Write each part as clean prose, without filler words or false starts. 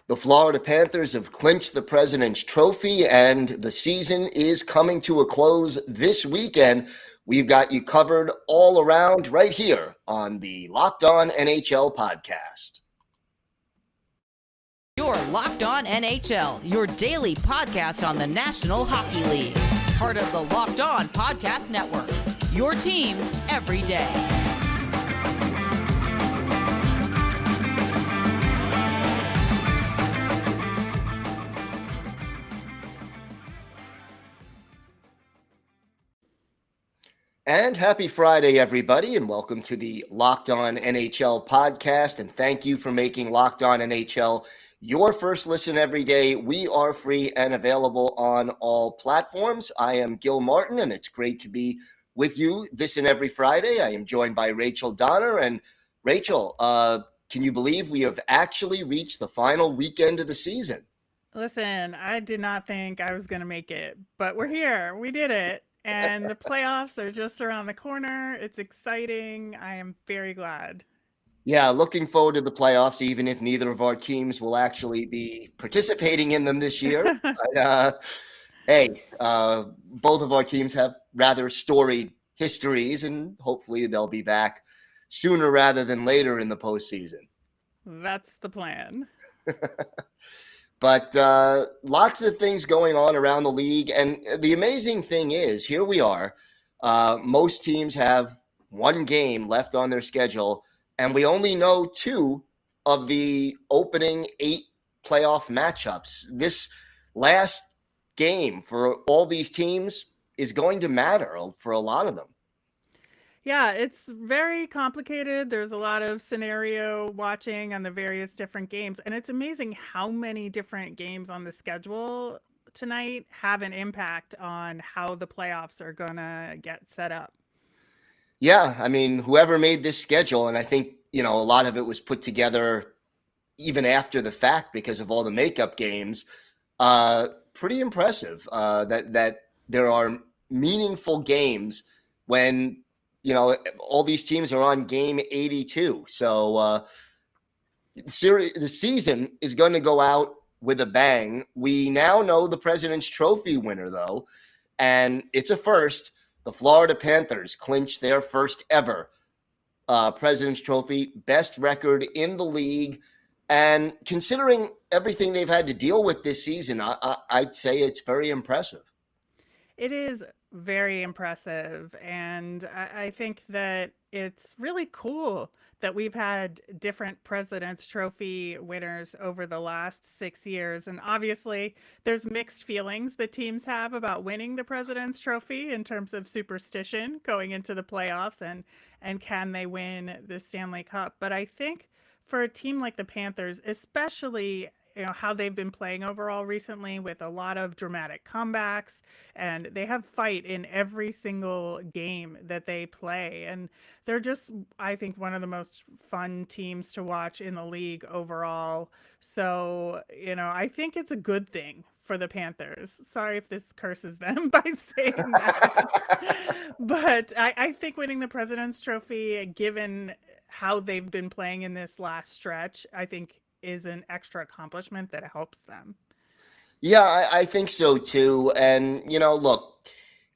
The Florida Panthers have clinched the President's Trophy, and the season is coming to a close this weekend. We've got you covered all around right here on the Locked On NHL podcast. Your Locked On NHL, your daily podcast on the National Hockey League. Part of the Locked On Podcast Network, your team every day. And happy Friday, everybody, and welcome to the Locked On NHL podcast. And thank you for making Locked On NHL your first listen every day. We are free and available on all platforms. I am Gil Martin, and it's great to be with you this and every Friday. I am joined by Rachel Donner. And Rachel, can you believe we have actually reached the final weekend of the season? Listen, I did not think I was going to make it, but we're here. We did it. And the playoffs are just around the corner. It's exciting. I am very glad. Yeah, looking forward to the playoffs, even if neither of our teams will actually be participating in them this year. But, both of our teams have rather storied histories, and hopefully they'll be back sooner rather than later in the postseason. That's the plan. But lots of things going on around the league. And the amazing thing is, here we are. Most teams have one game left on their schedule, and we only know 2 of the opening 8 playoff matchups. This last game for all these teams is going to matter for a lot of them. Yeah, it's very complicated. There's a lot of scenario watching on the various different games. And it's amazing how many different games on the schedule tonight have an impact on how the playoffs are going to get set up. Yeah, I mean, whoever made this schedule, and I think, a lot of it was put together even after the fact because of all the makeup games, pretty impressive that there are meaningful games when all these teams are on game 82. So the season is going to go out with a bang. We now know the President's Trophy winner, though, and it's a first. The Florida Panthers clinched their first ever President's Trophy, best record in the league. And considering everything they've had to deal with this season, I'd say it's very impressive. It is very impressive. And I think that it's really cool that we've had different President's Trophy winners over the last 6 years. And obviously, there's mixed feelings that teams have about winning the President's Trophy in terms of superstition going into the playoffs and can they win the Stanley Cup. But I think for a team like the Panthers, especially how they've been playing overall recently with a lot of dramatic comebacks, and they have fight in every single game that they play. And they're just, I think, one of the most fun teams to watch in the league overall. So, I think it's a good thing for the Panthers. Sorry if this curses them by saying that. But I think winning the President's Trophy, given how they've been playing in this last stretch, I think is an extra accomplishment that helps them. Yeah, I think so too. And, look,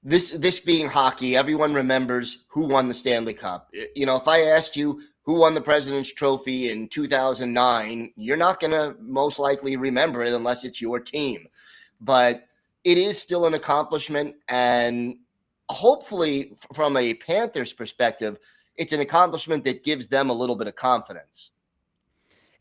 this being hockey, everyone remembers who won the Stanley Cup. If I asked you who won the President's Trophy in 2009, you're not going to most likely remember it unless it's your team. But it is still an accomplishment. And hopefully, from a Panthers perspective, it's an accomplishment that gives them a little bit of confidence.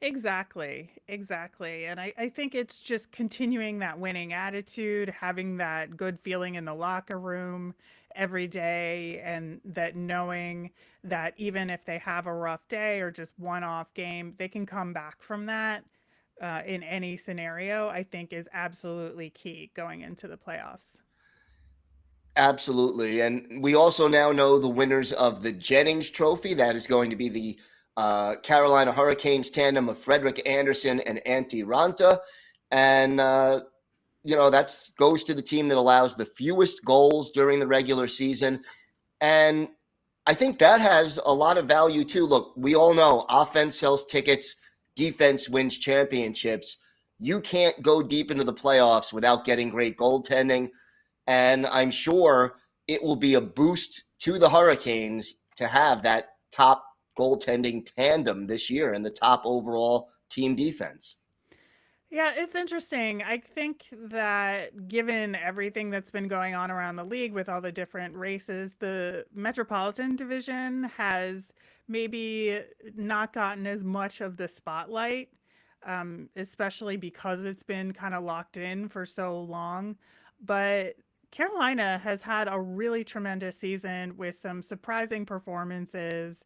Exactly. And I think it's just continuing that winning attitude, having that good feeling in the locker room every day, and that knowing that even if they have a rough day or just one off game, they can come back from that in any scenario, I think is absolutely key going into the playoffs. Absolutely. And we also now know the winners of the Jennings Trophy. That is going to be the Carolina Hurricanes tandem of Frederik Andersen and Antti Raanta. And, that goes to the team that allows the fewest goals during the regular season. And I think that has a lot of value too. Look, we all know offense sells tickets, defense wins championships. you can't go deep into the playoffs without getting great goaltending. And I'm sure it will be a boost to the Hurricanes to have that top goaltending tandem this year and the top overall team defense. Yeah, it's interesting. I think that given everything that's been going on around the league with all the different races, the Metropolitan Division has maybe not gotten as much of the spotlight, especially because it's been kind of locked in for so long. But Carolina has had a really tremendous season with some surprising performances,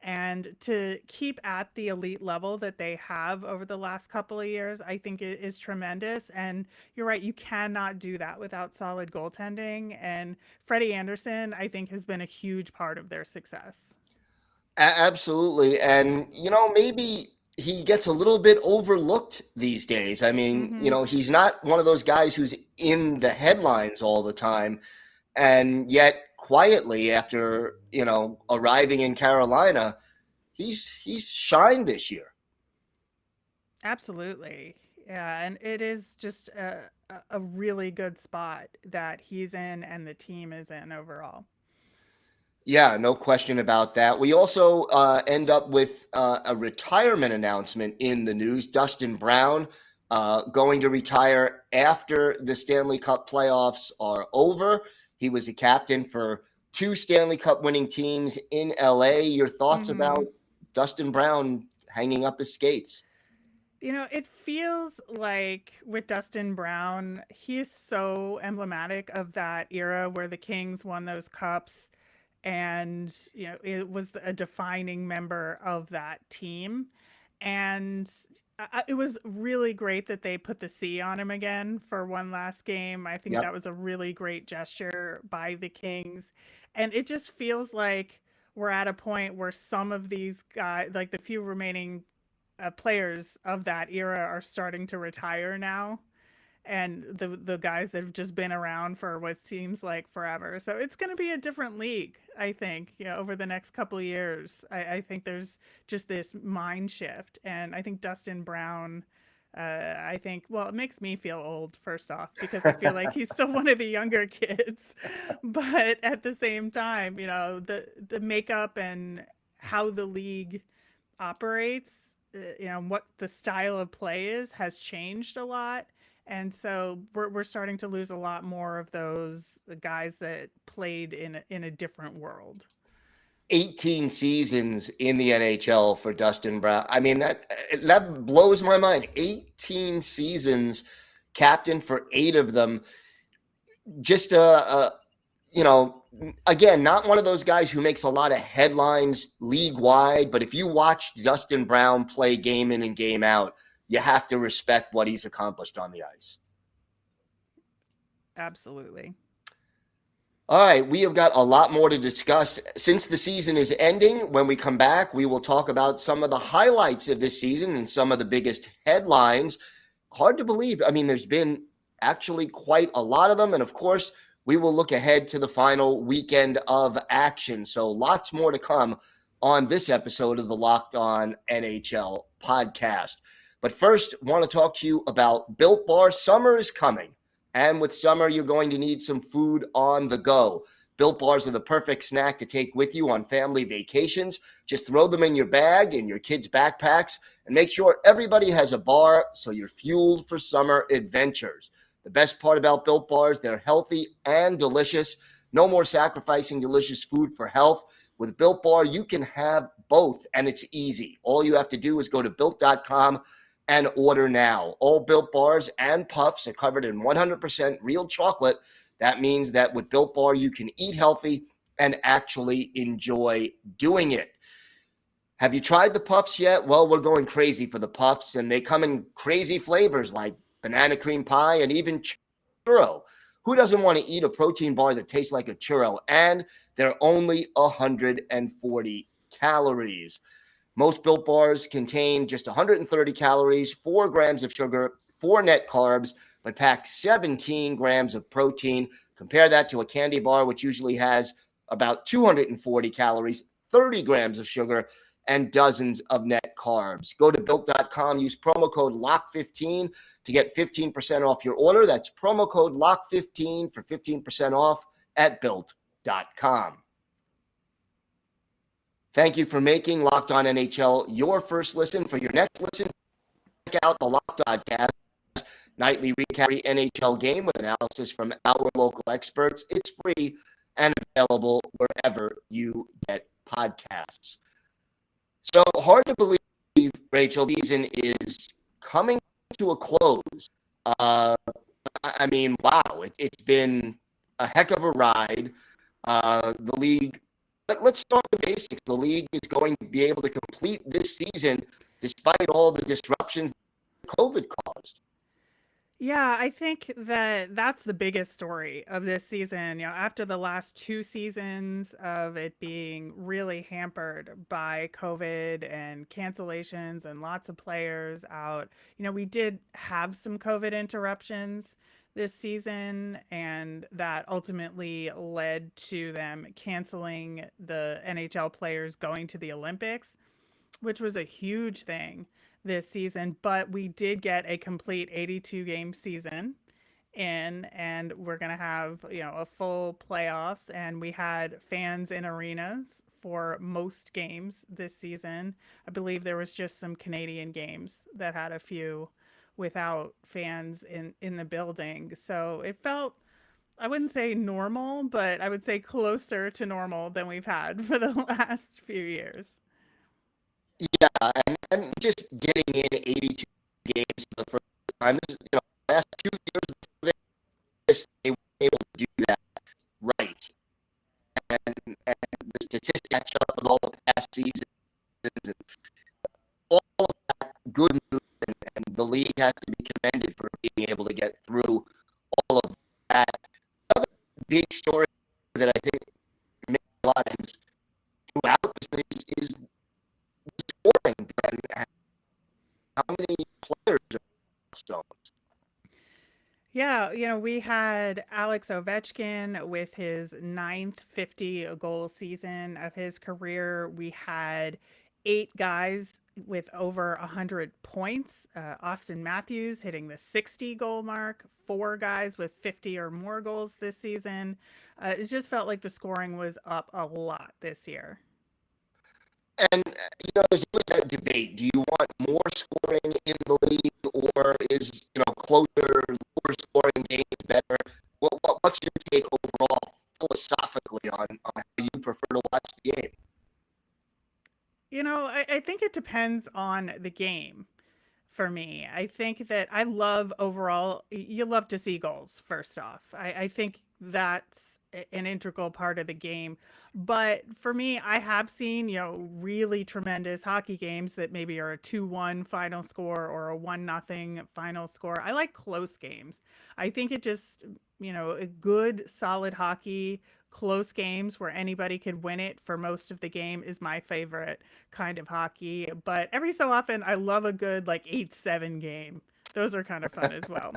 and to keep at the elite level that they have over the last couple of years, I think it is tremendous. And you're right, you cannot do that without solid goaltending. And Freddie Anderson, I think, has been a huge part of their success. Absolutely. And, maybe he gets a little bit overlooked these days. I mean, Hmm. he's not one of those guys who's in the headlines all the time. And yet, quietly, after, arriving in Carolina, he's shined this year. Absolutely. Yeah, and it is just a really good spot that he's in and the team is in overall. Yeah, no question about that. We also end up with a retirement announcement in the news. Dustin Brown going to retire after the Stanley Cup playoffs are over. He was a captain for 2 Stanley Cup winning teams in LA. Your thoughts about Hmm. Dustin Brown hanging up his skates? It feels like with Dustin Brown, he's so emblematic of that era where the Kings won those cups, and it was a defining member of that team. And it was really great that they put the C on him again for one last game. I think Yep. that was a really great gesture by the Kings. And it just feels like we're at a point where some of these guys, like the few remaining players of that era, are starting to retire now, and the guys that have just been around for what seems like forever. So it's going to be a different league, I think, over the next couple of years. I think there's just this mind shift, and I think Dustin Brown. I think, well, it makes me feel old, first off, because I feel like he's still one of the younger kids. But at the same time, the makeup and how the league operates, what the style of play is, has changed a lot. And so we're starting to lose a lot more of those guys that played in a different world. 18 seasons in the NHL for Dustin Brown. I mean, that blows my mind. 18 seasons, captain for 8 of them. Just you know, again, not one of those guys who makes a lot of headlines league wide, but if you watch Dustin Brown play game in and game out, you have to respect what he's accomplished on the ice. Absolutely. All right, we have got a lot more to discuss. Since the season is ending, when we come back, we will talk about some of the highlights of this season and some of the biggest headlines. Hard to believe. I mean, there's been actually quite a lot of them. And of course, we will look ahead to the final weekend of action. So lots more to come on this episode of the Locked On NHL podcast. But first, I want to talk to you about Built Bar. Summer is coming. And with summer, you're going to need some food on the go. Built Bars are the perfect snack to take with you on family vacations. Just throw them in your bag, in your kids' backpacks, and make sure everybody has a bar so you're fueled for summer adventures. The best part about Built Bars, they're healthy and delicious. No more sacrificing delicious food for health. With Built Bar, you can have both, and it's easy. All you have to do is go to Built.com and order now. All Built Bars and Puffs are covered in 100% real chocolate. That means that with Built Bar, you can eat healthy and actually enjoy doing it. Have you tried the Puffs yet? Well, we're going crazy for the Puffs, and they come in crazy flavors like banana cream pie and even churro. Who doesn't want to eat a protein bar that tastes like a churro? And they're only 140 calories. Most Built Bars contain just 130 calories, 4 grams of sugar, 4 net carbs, but pack 17 grams of protein. Compare that to a candy bar, which usually has about 240 calories, 30 grams of sugar, and dozens of net carbs. Go to built.com, use promo code LOCK15 to get 15% off your order. That's promo code LOCK15 for 15% off at built.com. Thank you for making Locked On NHL your first listen. For your next listen, check out the Locked On Podcast, nightly recap of the NHL game with analysis from our local experts. It's free and available wherever you get podcasts. So hard to believe, Rachel, the season is coming to a close. I mean, wow, it's been a heck of a ride. The league, let's start with the basics. The league is going to be able to complete this season despite all the disruptions COVID caused. Yeah, I think that that's the biggest story of this season. After the last 2 seasons of it being really hampered by COVID and cancellations and lots of players out, we did have some COVID interruptions this season, and that ultimately led to them canceling the NHL players going to the Olympics, which was a huge thing this season. But we did get a complete 82 game season in, and we're going to have, a full playoffs, and we had fans in arenas for most games this season. I believe there was just some Canadian games that had a few without fans in the building. So it felt, I wouldn't say normal, but I would say closer to normal than we've had for the last few years. Yeah, and just getting in 82 games for the first time. This is, last 2 years before they were able to do that right. And the statistics catch up with all the past seasons. And all of that good news, and the league has to be commended for being able to get through all of that. Another big story that I think makes a lot of sense throughout this is scoring and how many players are stones. Yeah, we had Alex Ovechkin with his ninth 50-goal season of his career. We had 8 guys with over 100 points. Austin Matthews hitting the 60-goal mark. 4 guys with 50 or more goals this season. It just felt like the scoring was up a lot this year. And, there's always that debate. Do you want more scoring in the league, or is, closer, lower scoring games better? What's your take overall philosophically on how you prefer to watch the game? I think it depends on the game. For me, I think that I love overall, you love to see goals, first off. I think that's an integral part of the game. But for me, I have seen, really tremendous hockey games that maybe are a 2-1 final score or a 1-0 final score. I like close games. I think it just, a good, solid hockey, close games where anybody could win it for most of the game is my favorite kind of hockey. But every so often, I love a good, 8-7 game. Those are kind of fun as well.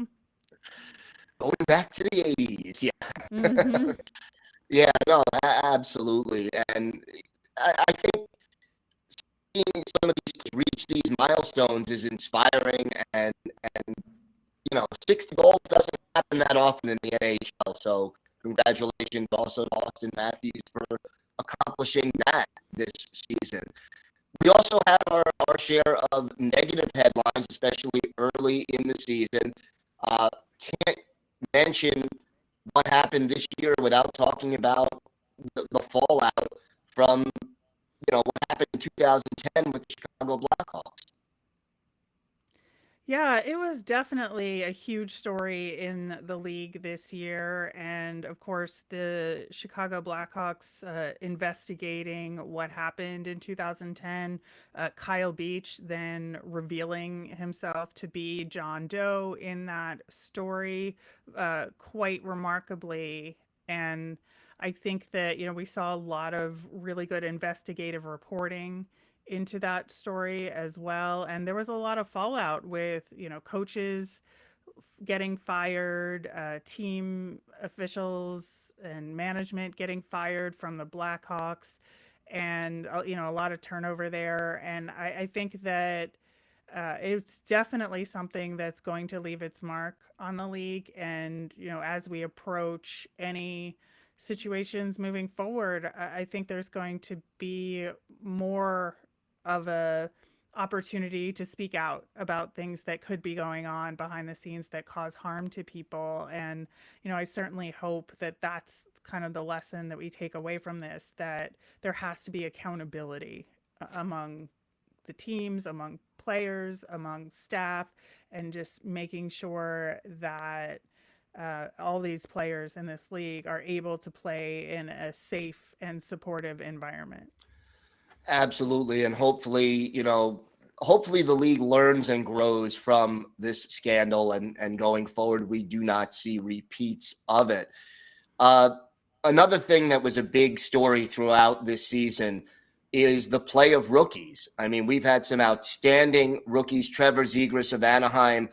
Going back to the 80s, yeah. Mm-hmm. Yeah, no, absolutely. And I think seeing some of these reach these milestones is inspiring, and 60 goals doesn't happen that often in the NHL. So congratulations also to Austin Matthews for accomplishing that this season. We also had our share of negative headlines, especially early in the season. Can't mention what happened this year without talking about the fallout from, what happened in 2010 with the Chicago Blackhawks. Yeah, it was definitely a huge story in the league this year. And of course, the Chicago Blackhawks investigating what happened in 2010. Kyle Beach then revealing himself to be John Doe in that story quite remarkably. And I think that, we saw a lot of really good investigative reporting into that story as well. And there was a lot of fallout with, coaches getting fired, team officials and management getting fired from the Blackhawks. and a lot of turnover there. And I think that it's definitely something that's going to leave its mark on the league. And as we approach any situations moving forward, I think there's going to be more of a opportunity to speak out about things that could be going on behind the scenes that cause harm to people. And I certainly hope that that's kind of the lesson that we take away from this, that there has to be accountability among the teams, among players, among staff, and just making sure that all these players in this league are able to play in a safe and supportive environment. Absolutely. And hopefully the league learns and grows from this scandal, and going forward, we do not see repeats of it. Uh, Another thing that was a big story throughout this season is the play of rookies. I mean, we've had some outstanding rookies. Trevor Zegras of Anaheim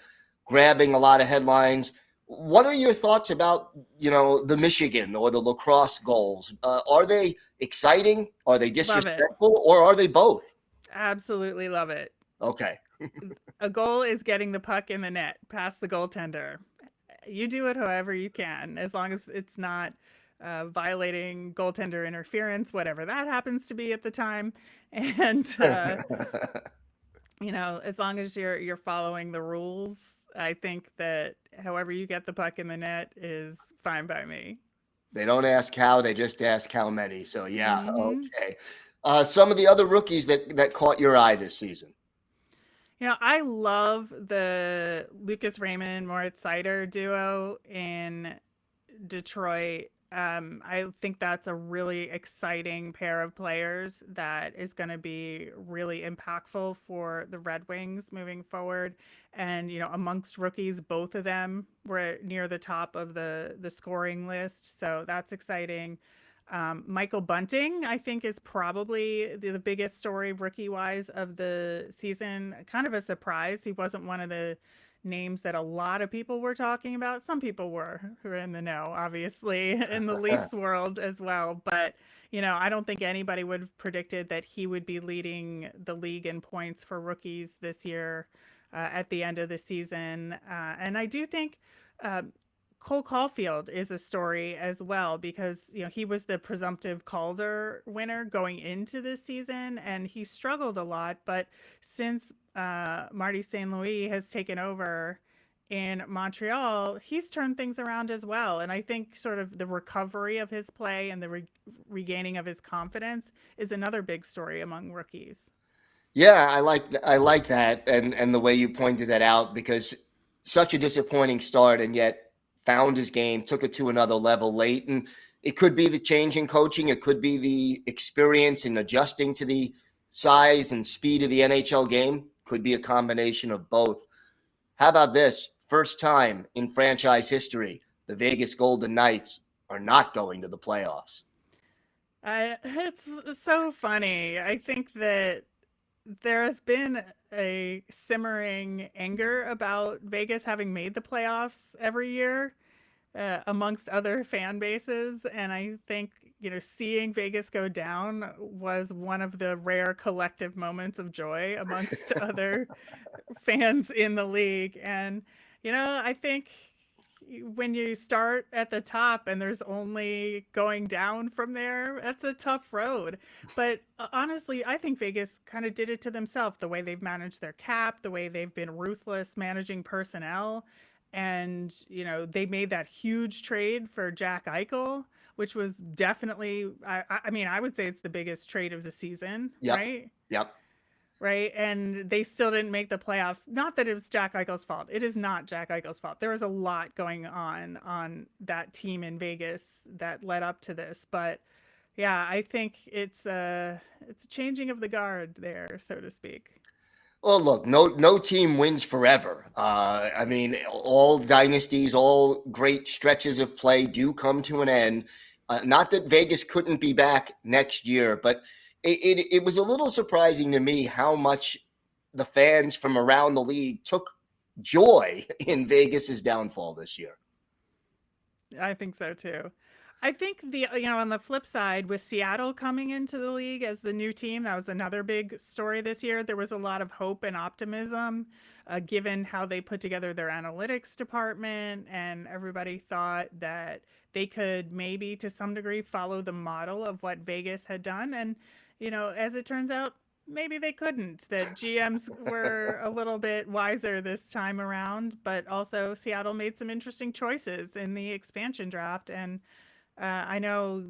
grabbing a lot of headlines. What are your thoughts about, the Michigan or the lacrosse goals? Are they exciting? Are they disrespectful? Or are they both? Absolutely love it. Okay. A goal is getting the puck in the net past the goaltender. You do it however you can, as long as it's not violating goaltender interference, whatever that happens to be at the time. And as long as you're following the rules, I think that however you get the puck in the net is fine by me. They don't ask how, they just ask how many. So yeah, Mm-hmm. okay. Some of the other rookies that caught your eye this season. I love the Lucas Raymond Moritz Seider duo in Detroit. I think that's a really exciting pair of players that is going to be really impactful for the Red Wings moving forward. And amongst rookies, both of them were near the top of the scoring list, so that's exciting. Michael Bunting, I think, is probably the biggest story rookie wise of the season. Kind of a surprise. He wasn't one of the names that a lot of people were talking about. Some people were, who are in the know, obviously, in the Leafs world as well. But, I don't think anybody would have predicted that he would be leading the league in points for rookies this year at the end of the season. And I do think Cole Caulfield is a story as well, because he was the presumptive Calder winner going into this season, and he struggled a lot. But since Marty St. Louis has taken over in Montreal, he's turned things around as well. And I think sort of the recovery of his play and the regaining of his confidence is another big story among rookies. Yeah, I like that, and the way you pointed that out, because such a disappointing start, and yet found his game, took it to another level late. And it could be the change in coaching. It could be the experience in adjusting to the size and speed of the NHL game. Could be a combination of both. How about this? First time in franchise history, the Vegas Golden Knights are not going to the playoffs. It's so funny. I think that there has been a simmering anger about Vegas having made the playoffs every year amongst other fan bases. And I think, seeing Vegas go down was one of the rare collective moments of joy amongst other fans in the league. And, I think when you start at the top and there's only going down from there, that's a tough road. But honestly, I think Vegas kind of did it to themselves, the way they've managed their cap, the way they've been ruthless managing personnel. And, they made that huge trade for Jack Eichel, which was definitely, I mean, I would say it's the biggest trade of the season, Yep. right? Yep. Right. And they still didn't make the playoffs. Not that it was Jack Eichel's fault. It is not Jack Eichel's fault. There was a lot going on that team in Vegas that led up to this. But yeah, I think it's a changing of the guard there, so to speak. Well, look, no team wins forever. I mean, all dynasties, all great stretches of play do come to an end. Not that Vegas couldn't be back next year, but it was a little surprising to me how much the fans from around the league took joy in Vegas's downfall this year. I think so too. I think on the flip side, with Seattle coming into the league as the new team, that was another big story this year. There was a lot of hope and optimism, given how they put together their analytics department, and everybody thought that they could maybe, to some degree, follow the model of what Vegas had done. And as it turns out, maybe they couldn't. That GMs were a little bit wiser this time around, but also Seattle made some interesting choices in the expansion draft. And I know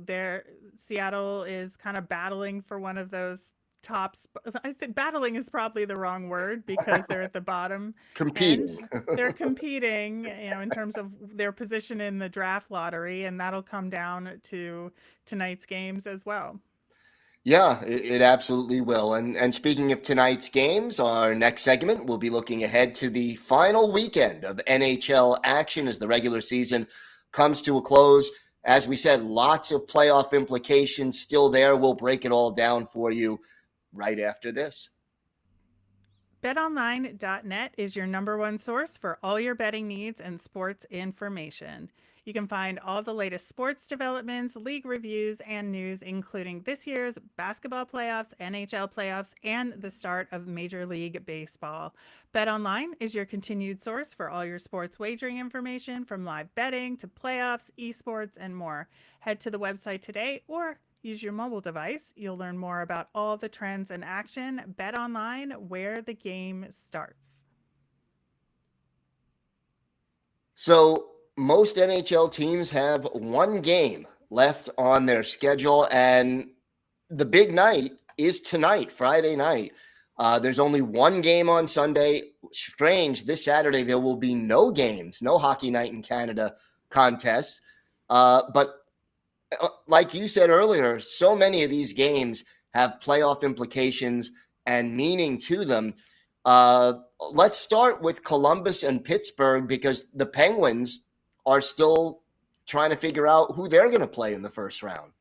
Seattle is kind of battling for one of those tops. I said battling is probably the wrong word because they're at the bottom end. Competing. They're competing, in terms of their position in the draft lottery, and that'll come down to tonight's games as well. Yeah, it absolutely will. And speaking of tonight's games, our next segment will be looking ahead to the final weekend of NHL action as the regular season comes to a close. As we said, lots of playoff implications still there. We'll break it all down for you right after this. BetOnline.net is your number one source for all your betting needs and sports information. You can find all the latest sports developments, league reviews, and news, including this year's basketball playoffs, NHL playoffs, and the start of Major League Baseball. BetOnline is your continued source for all your sports wagering information, from live betting to playoffs, esports, and more. Head to the website today or use your mobile device. You'll learn more about all the trends and action. BetOnline, where the game starts. So most NHL teams have one game left on their schedule, and the big night is tonight, Friday night. There's only one game on Sunday. Strange, this Saturday there will be no games, no Hockey Night in Canada contest. But like you said earlier, so many of these games have playoff implications and meaning to them. Let's start with Columbus and Pittsburgh, because the Penguins are still trying to figure out who they're going to play in the first round.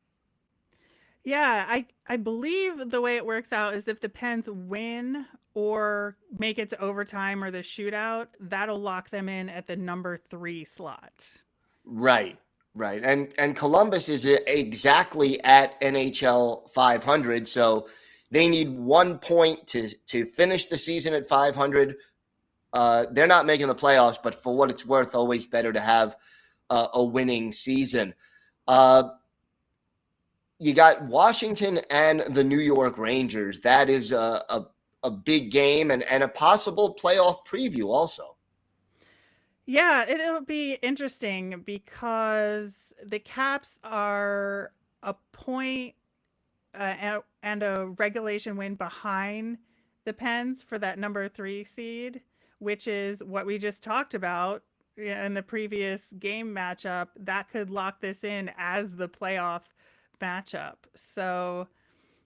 Yeah, I believe the way it works out is if the Pens win or make it to overtime or the shootout, that'll lock them in at the number 3 slot. Right. And Columbus is exactly at NHL 500, so they need 1 point to finish the season at 500. They're not making the playoffs, but for what it's worth, always better to have a winning season. You got Washington and the New York Rangers. That is a big game and a possible playoff preview also. Yeah, it'll be interesting because the Caps are a point and a regulation win behind the Pens for that number 3 seed, which is what we just talked about in the previous game matchup. That could lock this in as the playoff matchup. So,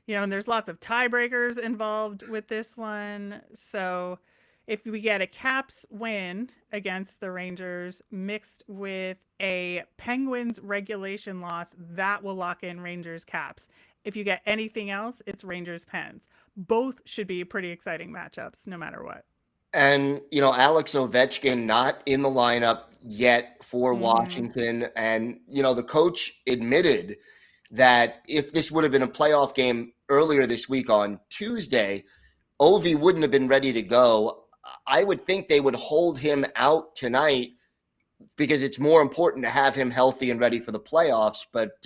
and there's lots of tiebreakers involved with this one. So if we get a Caps win against the Rangers mixed with a Penguins regulation loss, that will lock in Rangers Caps. If you get anything else, it's Rangers Pens. Both should be pretty exciting matchups, no matter what. And, Alex Ovechkin not in the lineup yet for Washington. And, the coach admitted that if this would have been a playoff game earlier this week on Tuesday, Ovi wouldn't have been ready to go. I would think they would hold him out tonight because it's more important to have him healthy and ready for the playoffs. But,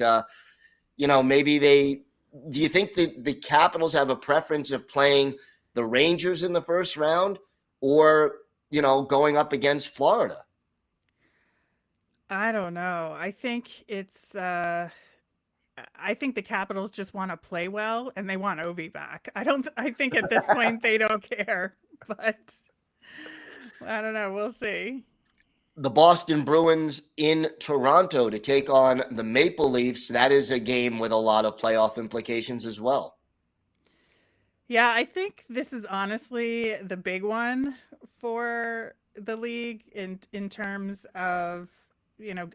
maybe do you think that the Capitals have a preference of playing the Rangers in the first round or, going up against Florida? I don't know. I think I think the Capitals just want to play well and they want Ovi back. I think at this point they don't care, but I don't know. We'll see. The Boston Bruins in Toronto to take on the Maple Leafs. That is a game with a lot of playoff implications as well. Yeah, I think this is honestly the big one for the league in terms of,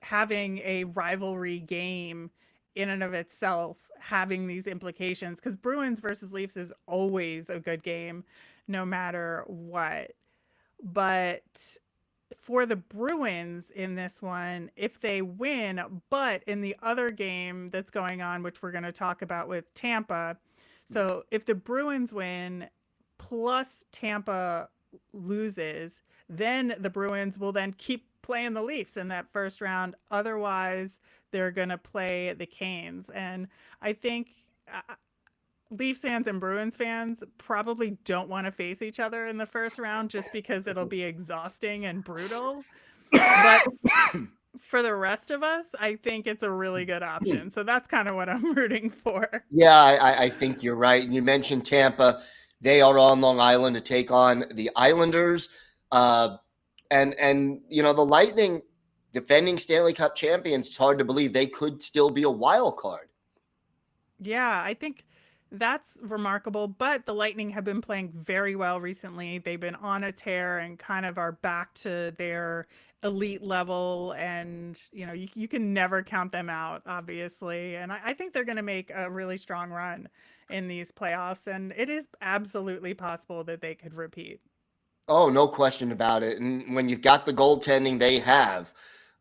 having a rivalry game in and of itself, having these implications, because Bruins versus Leafs is always a good game no matter what. But for the Bruins in this one, if they win, but in the other game that's going on, which we're going to talk about with Tampa, so if the Bruins win plus Tampa loses, then the Bruins will then keep playing the Leafs in that first round. Otherwise, they're going to play the Canes. And I think Leafs fans and Bruins fans probably don't want to face each other in the first round just because it'll be exhausting and brutal. But for the rest of us, I think it's a really good option. So that's kind of what I'm rooting for. Yeah, I think you're right. And you mentioned Tampa. They are on Long Island to take on the Islanders. And you know, the Lightning, defending Stanley Cup champions, it's hard to believe they could still be a wild card. Yeah, I think that's remarkable. But the Lightning have been playing very well recently. They've been on a tear and kind of are back to their elite level. And, you know, you can never count them out, obviously. And I think they're going to make a really strong run in these playoffs. And it is absolutely possible that they could repeat. Oh, no question about it. And when you've got the goaltending they have,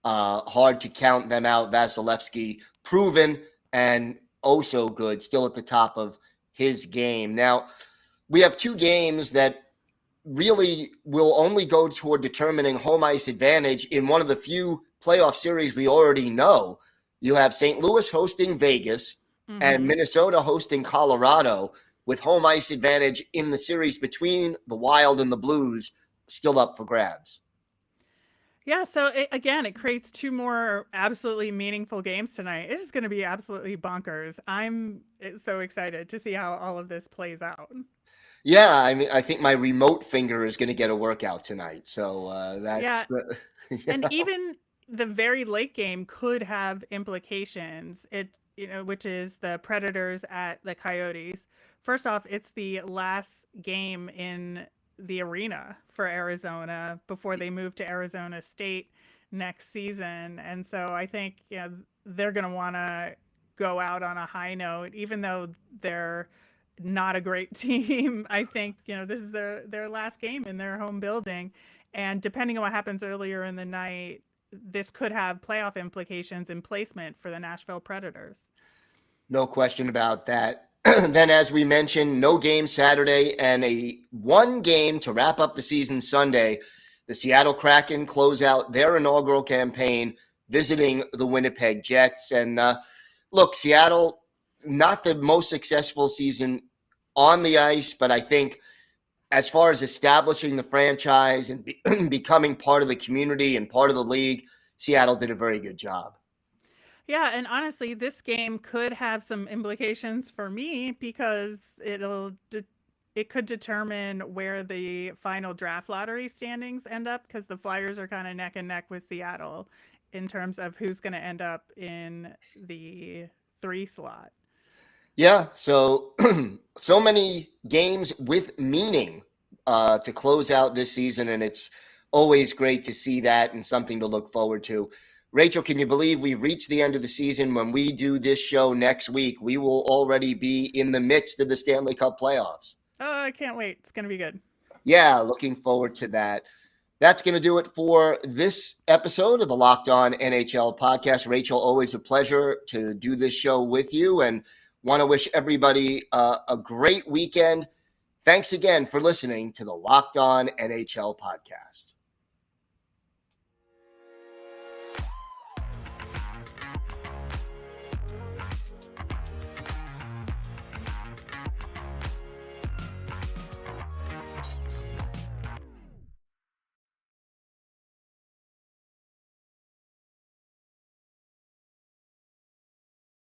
hard to count them out. Vasilevsky, proven and oh so good, still at the top of his game. Now, we have two games that really will only go toward determining home ice advantage in one of the few playoff series we already know. You have St. Louis hosting Vegas and Minnesota hosting Colorado, with home ice advantage in the series between the Wild and the Blues still up for grabs. Yeah, so it creates two more absolutely meaningful games tonight. It is going to be absolutely bonkers. I'm so excited to see how all of this plays out. Yeah, I mean, I think my remote finger is going to get a workout tonight. So that's yeah. And even the very late game could have implications. Which is the Predators at the Coyotes. First off, it's the last game in the arena for Arizona before they move to Arizona State next season. And so I think, they're going to want to go out on a high note, even though they're not a great team. I think, this is their last game in their home building. And depending on what happens earlier in the night, this could have playoff implications in placement for the Nashville Predators. No question about that. Then, as we mentioned, no game Saturday and a one game to wrap up the season Sunday. The Seattle Kraken close out their inaugural campaign visiting the Winnipeg Jets. And look, Seattle, not the most successful season on the ice, but I think as far as establishing the franchise and becoming part of the community and part of the league, Seattle did a very good job. Yeah, and honestly, this game could have some implications for me because it could determine where the final draft lottery standings end up, because the Flyers are kind of neck and neck with Seattle in terms of who's going to end up in the 3 slot. Yeah, so so many games with meaning to close out this season, and it's always great to see that and something to look forward to. Rachel, can you believe we've reached the end of the season? When we do this show next week, we will already be in the midst of the Stanley Cup playoffs. Oh, I can't wait. It's going to be good. Yeah, looking forward to that. That's going to do it for this episode of the Locked On NHL podcast. Rachel, always a pleasure to do this show with you, and want to wish everybody a great weekend. Thanks again for listening to the Locked On NHL podcast.